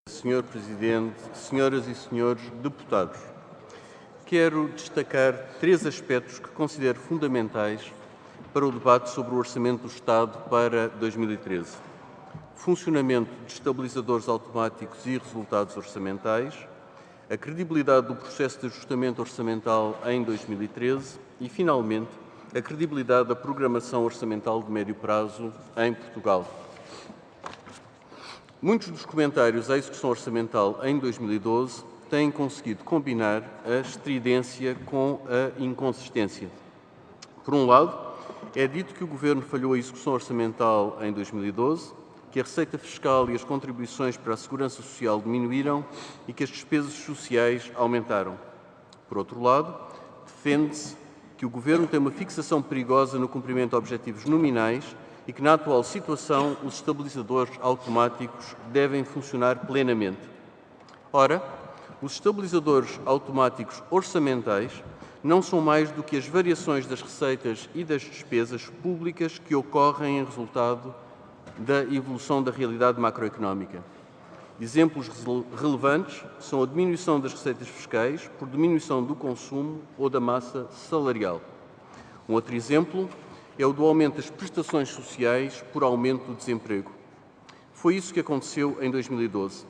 Senhor Presidente, senhoras e senhores deputados, quero destacar 3 aspectos que considero fundamentais para o debate sobre o Orçamento do Estado para 2013. Funcionamento de estabilizadores automáticos e resultados orçamentais, a credibilidade do processo de ajustamento orçamental em 2013 e, finalmente, a credibilidade da programação orçamental de médio prazo em Portugal. Muitos dos comentários à execução orçamental em 2012 têm conseguido combinar a estridência com a inconsistência. Por um lado, é dito que o Governo falhou a execução orçamental em 2012, que a receita fiscal e as contribuições para a segurança social diminuíram e que as despesas sociais aumentaram. Por outro lado, defende-se que o Governo tem uma fixação perigosa no cumprimento de objetivos nominais e que, na atual situação, os estabilizadores automáticos devem funcionar plenamente. Ora, os estabilizadores automáticos orçamentais não são mais do que as variações das receitas e das despesas públicas que ocorrem em resultado da evolução da realidade macroeconómica. Exemplos relevantes são a diminuição das receitas fiscais por diminuição do consumo ou da massa salarial. Um outro exemplo é o do aumento das prestações sociais por aumento do desemprego. Foi isso que aconteceu em 2012.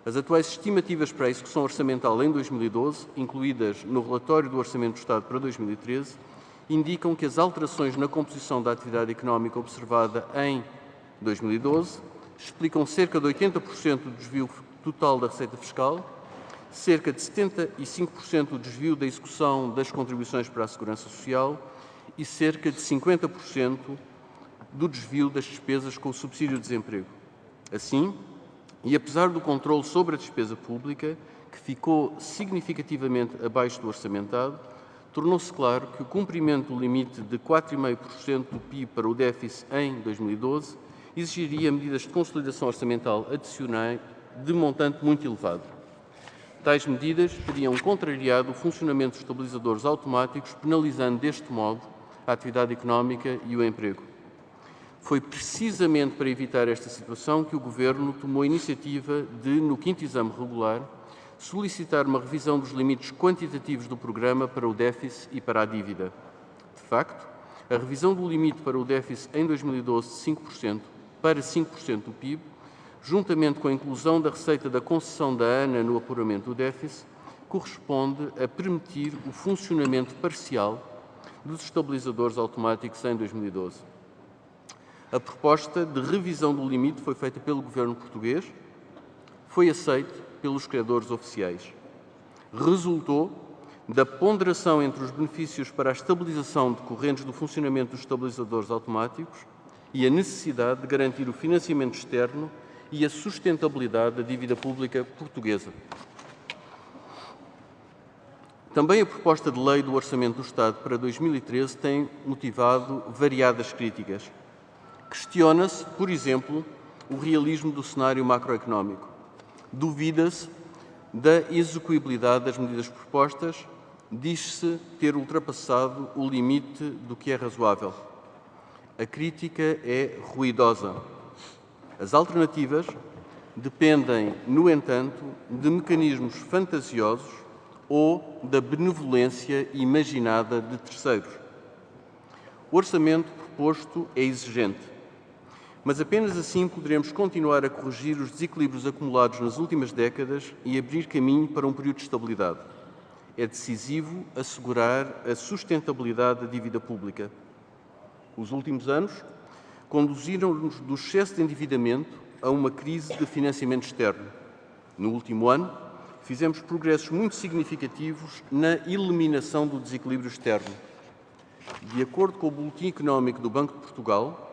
As atuais estimativas para a execução orçamental em 2012, incluídas no relatório do Orçamento do Estado para 2013, indicam que as alterações na composição da atividade económica observada em 2012 explicam cerca de 80% do desvio total da receita fiscal, cerca de 75% do desvio da execução das contribuições para a segurança social e cerca de 50% do desvio das despesas com o subsídio de desemprego. Assim, e apesar do controle sobre a despesa pública, que ficou significativamente abaixo do orçamentado, tornou-se claro que o cumprimento do limite de 4,5% do PIB para o déficit em 2012 exigiria medidas de consolidação orçamental adicionais de montante muito elevado. Tais medidas teriam contrariado o funcionamento dos estabilizadores automáticos, penalizando deste modo a atividade económica e o emprego. Foi precisamente para evitar esta situação que o Governo tomou a iniciativa de, no 5º exame regular, solicitar uma revisão dos limites quantitativos do programa para o déficit e para a dívida. De facto, a revisão do limite para o déficit em 2012 de 5% para 5% do PIB, juntamente com a inclusão da receita da concessão da ANA no apuramento do déficit, corresponde a permitir o funcionamento parcial dos estabilizadores automáticos em 2012. A proposta de revisão do limite foi feita pelo Governo português, foi aceita pelos credores oficiais. Resultou da ponderação entre os benefícios para a estabilização decorrentes do funcionamento dos estabilizadores automáticos e a necessidade de garantir o financiamento externo e a sustentabilidade da dívida pública portuguesa. Também a proposta de lei do Orçamento do Estado para 2013 tem motivado variadas críticas. Questiona-se, por exemplo, o realismo do cenário macroeconómico. Duvida-se da execuibilidade das medidas propostas, diz-se ter ultrapassado o limite do que é razoável. A crítica é ruidosa. As alternativas dependem, no entanto, de mecanismos fantasiosos ou da benevolência imaginada de terceiros. O orçamento proposto é exigente, mas apenas assim poderemos continuar a corrigir os desequilíbrios acumulados nas últimas décadas e abrir caminho para um período de estabilidade. É decisivo assegurar a sustentabilidade da dívida pública. Os últimos anos conduziram-nos do excesso de endividamento a uma crise de financiamento externo. No último ano, fizemos progressos muito significativos na eliminação do desequilíbrio externo. De acordo com o Boletim Económico do Banco de Portugal,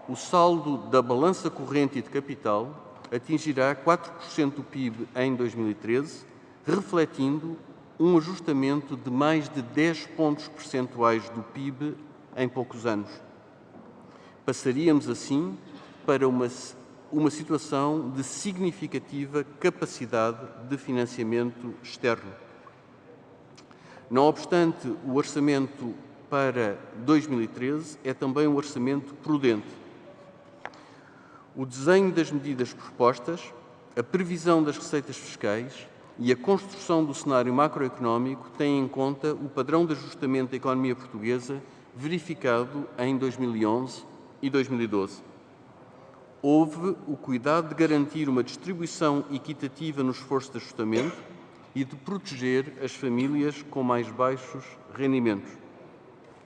o saldo da balança corrente e de capital atingirá 4% do PIB em 2013, refletindo um ajustamento de mais de 10 pontos percentuais do PIB em poucos anos. Passaríamos, assim, para uma situação de significativa capacidade de financiamento externo. Não obstante, o orçamento para 2013 é também um orçamento prudente. O desenho das medidas propostas a previsão das receitas fiscais e a construção do cenário macroeconómico têm em conta o padrão de ajustamento da economia portuguesa verificado em 2011 e 2012. Houve o cuidado de garantir uma distribuição equitativa no esforço de ajustamento e de proteger as famílias com mais baixos rendimentos.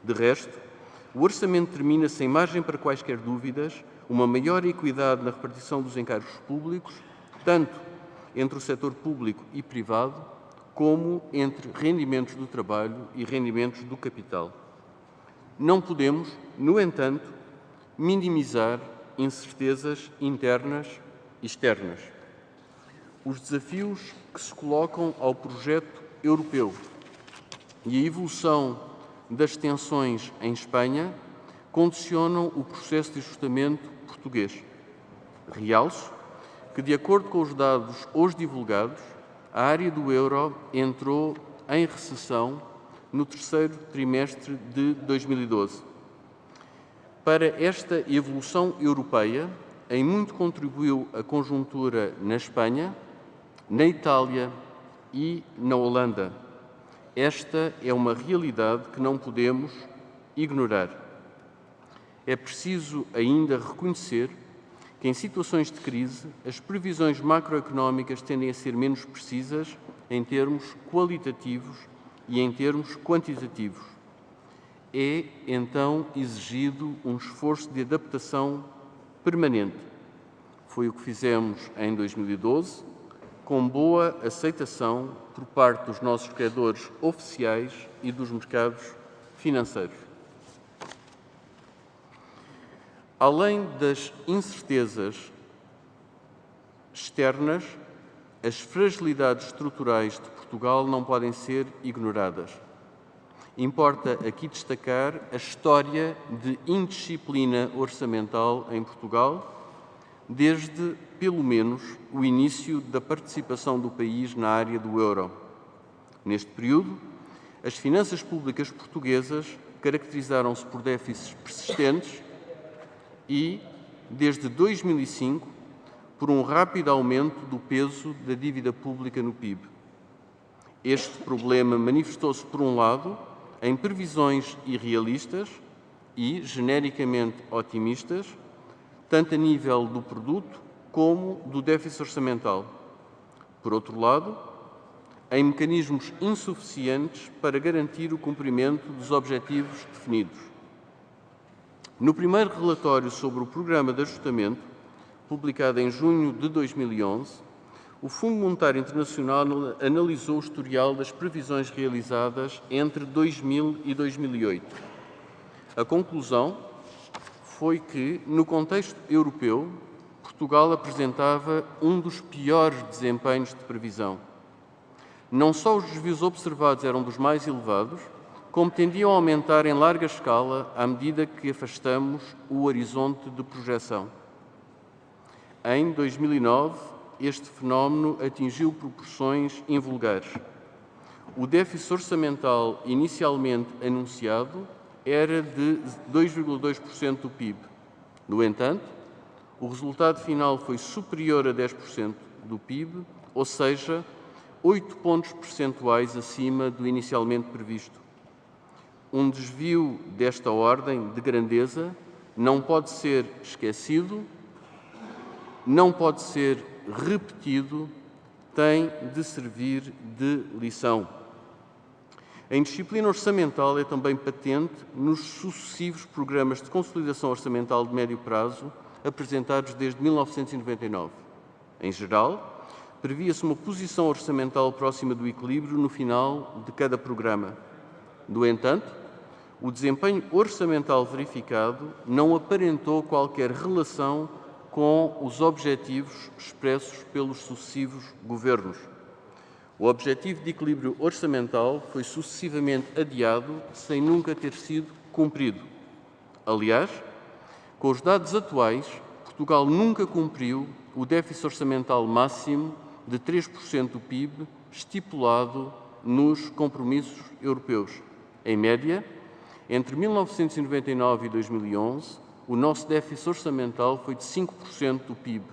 De resto, o orçamento determina, sem margem para quaisquer dúvidas, uma maior equidade na repartição dos encargos públicos, tanto entre o setor público e privado, como entre rendimentos do trabalho e rendimentos do capital. Não podemos, no entanto, minimizar incertezas internas e externas. Os desafios que se colocam ao projeto europeu e a evolução das tensões em Espanha condicionam o processo de ajustamento português. Realço que, de acordo com os dados hoje divulgados, a área do euro entrou em recessão no terceiro trimestre de 2012. Para esta evolução europeia, em muito contribuiu a conjuntura na Espanha, na Itália e na Holanda. Esta é uma realidade que não podemos ignorar. É preciso ainda reconhecer que, em situações de crise, as previsões macroeconómicas tendem a ser menos precisas em termos qualitativos e em termos quantitativos. É, então, exigido um esforço de adaptação permanente. Foi o que fizemos em 2012, com boa aceitação por parte dos nossos credores oficiais e dos mercados financeiros. Além das incertezas externas, as fragilidades estruturais de Portugal não podem ser ignoradas. Importa aqui destacar a história de indisciplina orçamental em Portugal, desde, pelo menos, o início da participação do país na área do euro. Neste período, as finanças públicas portuguesas caracterizaram-se por déficits persistentes e, desde 2005, por um rápido aumento do peso da dívida pública no PIB. Este problema manifestou-se, por um lado, em previsões irrealistas e genericamente otimistas, tanto a nível do produto como do déficit orçamental. Por outro lado, em mecanismos insuficientes para garantir o cumprimento dos objetivos definidos. No primeiro relatório sobre o Programa de Ajustamento, publicado em junho de 2011, o Fundo Monetário Internacional analisou o historial das previsões realizadas entre 2000 e 2008. A conclusão foi que, no contexto europeu, Portugal apresentava um dos piores desempenhos de previsão. Não só os desvios observados eram dos mais elevados, como tendiam a aumentar em larga escala à medida que afastamos o horizonte de projeção. Em 2009, este fenómeno atingiu proporções invulgares. O déficit orçamental inicialmente anunciado era de 2,2% do PIB. No entanto, o resultado final foi superior a 10% do PIB, ou seja, 8 pontos percentuais acima do inicialmente previsto. Um desvio desta ordem de grandeza não pode ser esquecido, não pode ser repetido, tem de servir de lição. A indisciplina orçamental é também patente nos sucessivos programas de consolidação orçamental de médio prazo apresentados desde 1999. Em geral, previa-se uma posição orçamental próxima do equilíbrio no final de cada programa. No entanto, o desempenho orçamental verificado não aparentou qualquer relação com os objetivos expressos pelos sucessivos governos. O objetivo de equilíbrio orçamental foi sucessivamente adiado sem nunca ter sido cumprido. Aliás, com os dados atuais, Portugal nunca cumpriu o déficit orçamental máximo de 3% do PIB estipulado nos compromissos europeus. Em média, entre 1999 e 2011, o nosso déficit orçamental foi de 5% do PIB.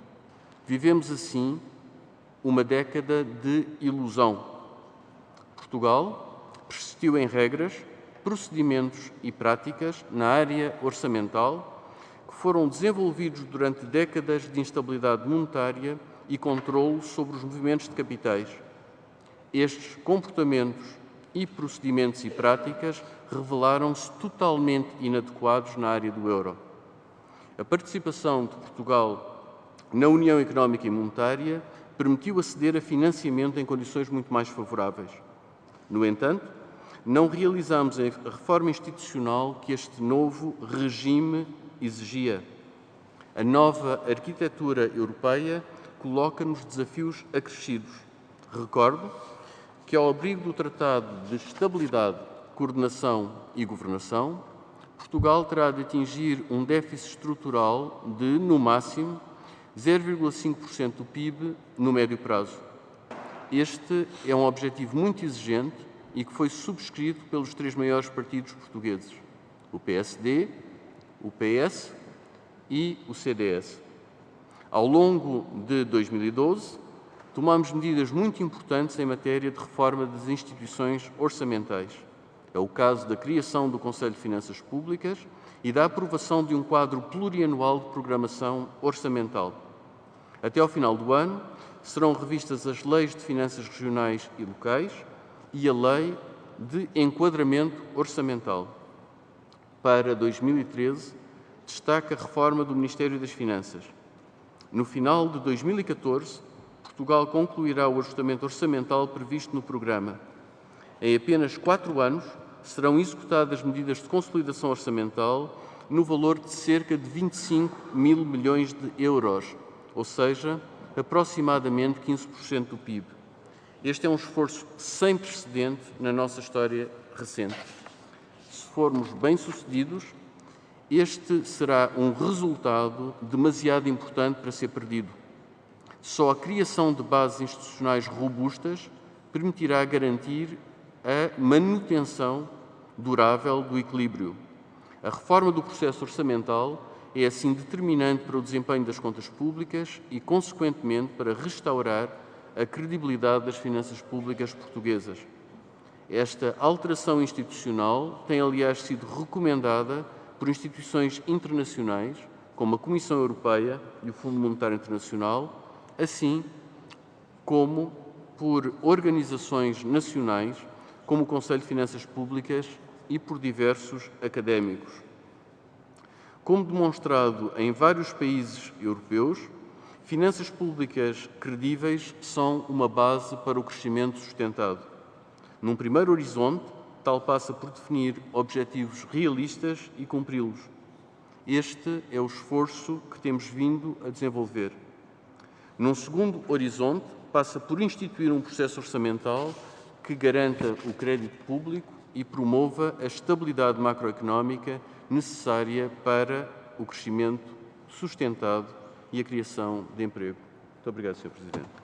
Vivemos, assim, uma década de ilusão. Portugal persistiu em regras, procedimentos e práticas na área orçamental que foram desenvolvidos durante décadas de instabilidade monetária e controle sobre os movimentos de capitais. Estes comportamentos e procedimentos e práticas revelaram-se totalmente inadequados na área do euro. A participação de Portugal na União Económica e Monetária permitiu aceder a financiamento em condições muito mais favoráveis. No entanto, não realizamos a reforma institucional que este novo regime exigia. A nova arquitetura europeia coloca-nos desafios acrescidos. Recordo que, ao abrigo do Tratado de Estabilidade, Coordenação e Governação, Portugal terá de atingir um déficit estrutural de, no máximo, 0,5% do PIB no médio prazo. Este é um objetivo muito exigente e que foi subscrito pelos três maiores partidos portugueses, o PSD, o PS e o CDS. Ao longo de 2012, tomamos medidas muito importantes em matéria de reforma das instituições orçamentais. É o caso da criação do Conselho de Finanças Públicas e da aprovação de um quadro plurianual de programação orçamental. Até ao final do ano, serão revistas as leis de finanças regionais e locais e a lei de enquadramento orçamental. Para 2013, destaca a reforma do Ministério das Finanças. No final de 2014, Portugal concluirá o ajustamento orçamental previsto no programa. Em apenas 4 anos, serão executadas medidas de consolidação orçamental no valor de cerca de 25 mil milhões de euros, ou seja, aproximadamente 15% do PIB. Este é um esforço sem precedente na nossa história recente. Se formos bem-sucedidos, este será um resultado demasiado importante para ser perdido. Só a criação de bases institucionais robustas permitirá garantir a manutenção durável do equilíbrio. A reforma do processo orçamental é assim determinante para o desempenho das contas públicas e, consequentemente, para restaurar a credibilidade das finanças públicas portuguesas. Esta alteração institucional tem, aliás, sido recomendada por instituições internacionais, como a Comissão Europeia e o Fundo Monetário Internacional, assim como por organizações nacionais, como o Conselho de Finanças Públicas e por diversos académicos. Como demonstrado em vários países europeus, finanças públicas credíveis são uma base para o crescimento sustentado. Num primeiro horizonte, tal passa por definir objetivos realistas e cumpri-los. Este é o esforço que temos vindo a desenvolver. Num segundo horizonte, passa por instituir um processo orçamental que garanta o crédito público e promova a estabilidade macroeconómica necessária para o crescimento sustentado e a criação de emprego. Muito obrigado, Sr. Presidente.